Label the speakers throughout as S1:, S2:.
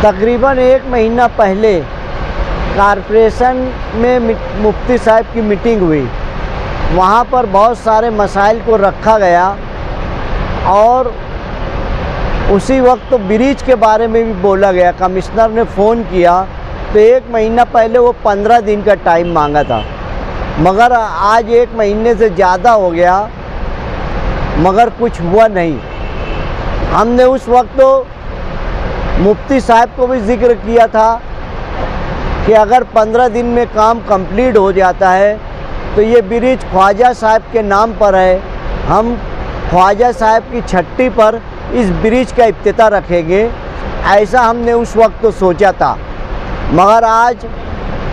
S1: तकरीबन 1 महीना पहले कारपोरेशन में मुफ्ती साहब की मीटिंग हुई। वहाँ पर बहुत सारे मसाइल को रखा गया और उसी वक्त तो ब्रिज के बारे में भी बोला गया। कमिश्नर ने फ़ोन किया तो 1 महीना पहले वो 15 दिन का टाइम मांगा था, मगर आज 1 महीने से ज़्यादा हो गया मगर कुछ हुआ नहीं। हमने उस वक्त तो मुफ्ती साहब को भी जिक्र किया था कि अगर 15 दिन में काम कंप्लीट हो जाता है तो ये ब्रिज ख्वाजा साहब के नाम पर है। हम ख्वाजा साहब की छट्टी पर इस ब्रिज का इफ्तिताह रखेंगे, ऐसा हमने उस वक्त तो सोचा था। मगर आज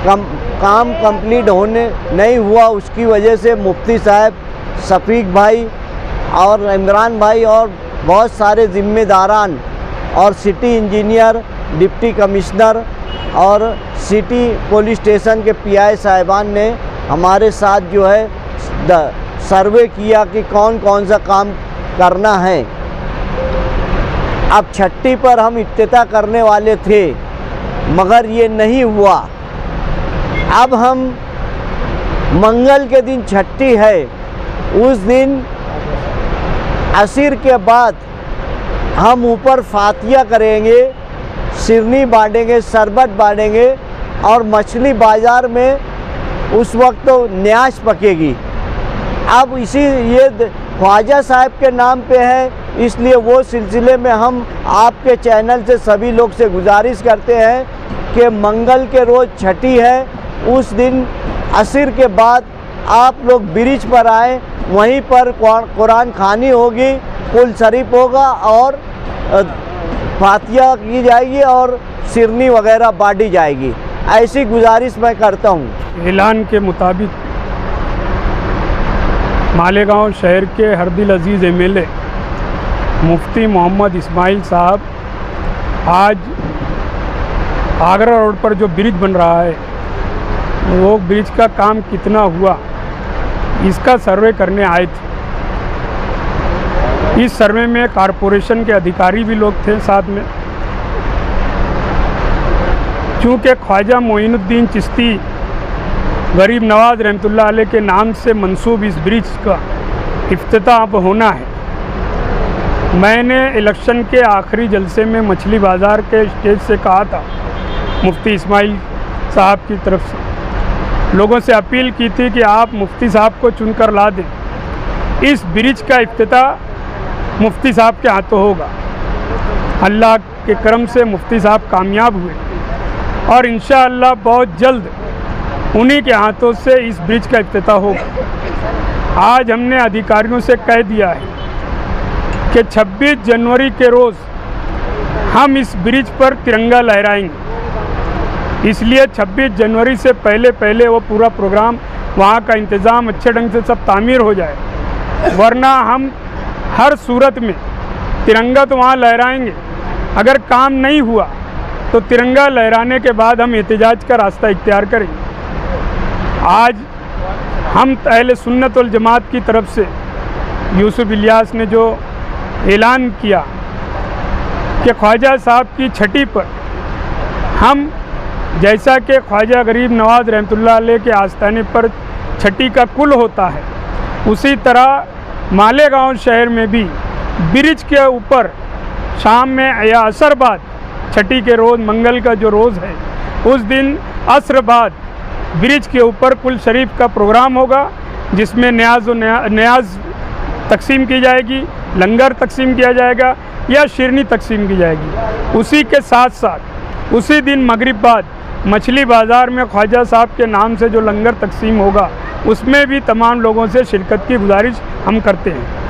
S1: काम कंप्लीट होने नहीं हुआ, उसकी वजह से मुफ्ती साहब, शफीक भाई और इमरान भाई और बहुत सारे ज़िम्मेदारान और सिटी इंजीनियर, डिप्टी कमिश्नर और सिटी पुलिस स्टेशन के पीआई साहिबान ने हमारे साथ जो है सर्वे किया कि कौन कौन सा काम करना है। अब छट्टी पर हम इफ्तिताह करने वाले थे मगर ये नहीं हुआ। अब हम मंगल के दिन छट्टी है, उस दिन असर के बाद हम ऊपर फातिया करेंगे, सिरनी बांटेंगे, शरबत बांटेंगे और मछली बाज़ार में उस वक्त तो न्याश पकेगी। अब ये ख्वाजा साहब के नाम पे है, इसलिए वो सिलसिले में हम आपके चैनल से सभी लोग से गुजारिश करते हैं कि मंगल के रोज़ छठी है, उस दिन असर के बाद आप लोग ब्रिज पर आए, वहीं पर कुरान खानी होगी, कुल शरीफ होगा और फातिया की जाएगी और सिरनी वगैरह बांटी जाएगी। ऐसी गुजारिश मैं करता हूँ।
S2: ऐलान के मुताबिक मालेगांव शहर के हरदिल अजीज़ एमएलए मुफ्ती मोहम्मद इस्माइल साहब आज आगरा रोड पर जो ब्रिज बन रहा है वो ब्रिज का काम कितना हुआ इसका सर्वे करने आए थे। इस सर्वे में कारपोरेशन के अधिकारी भी लोग थे साथ में। चूँकि ख्वाजा मोइनुद्दीन चिश्ती गरीब नवाज रहमतुल्लाह अलैह के नाम से मंसूब इस ब्रिज का इफ्तिताह अब होना है, मैंने इलेक्शन के आखिरी जलसे में मछली बाज़ार के स्टेज से कहा था, मुफ्ती इस्माइल साहब की तरफ से लोगों से अपील की थी कि आप मुफ्ती साहब को चुनकर ला दें। इस ब्रिज का इफ्तिताह मुफ्ती साहब के हाथों होगा। अल्लाह के करम से मुफ्ती साहब कामयाब हुए और इंशाअल्लाह बहुत जल्द उन्हीं के हाथों से इस ब्रिज का इफ्तिताह होगा। आज हमने अधिकारियों से कह दिया है कि 26 जनवरी के रोज़ हम इस ब्रिज पर तिरंगा लहराएंगे, इसलिए 26 जनवरी से पहले वो पूरा प्रोग्राम, वहाँ का इंतज़ाम अच्छे ढंग से सब तामीर हो जाए, वरना हम हर सूरत में तिरंगा तो वहाँ लहराएंगे। अगर काम नहीं हुआ तो तिरंगा लहराने के बाद हम एहतिजाज का रास्ता इख्तियार करेंगे। आज हम अहले सुन्नत वल जमात की तरफ से यूसुफ इलियास ने जो ऐलान किया कि ख्वाजा साहब की छठी पर हम, जैसा कि ख्वाजा गरीब नवाज रहमतुल्लाह अलैह के आस्थाने पर छठी का कुल होता है, उसी तरह मालेगांव शहर में भी ब्रिज के ऊपर शाम में या असर बाद, छठी के रोज़ मंगल का जो रोज़ है उस दिन असर बाद ब्रिज के ऊपर कुल शरीफ का प्रोग्राम होगा, जिसमें न्याज तकसीम की जाएगी, लंगर तकसीम किया जाएगा या शिरनी तकसीम की जाएगी। उसी के साथ साथ उसी दिन मगरिब बाद मछली बाज़ार में ख्वाजा साहब के नाम से जो लंगर तकसीम होगा उसमें भी तमाम लोगों से शिरकत की गुजारिश हम करते हैं।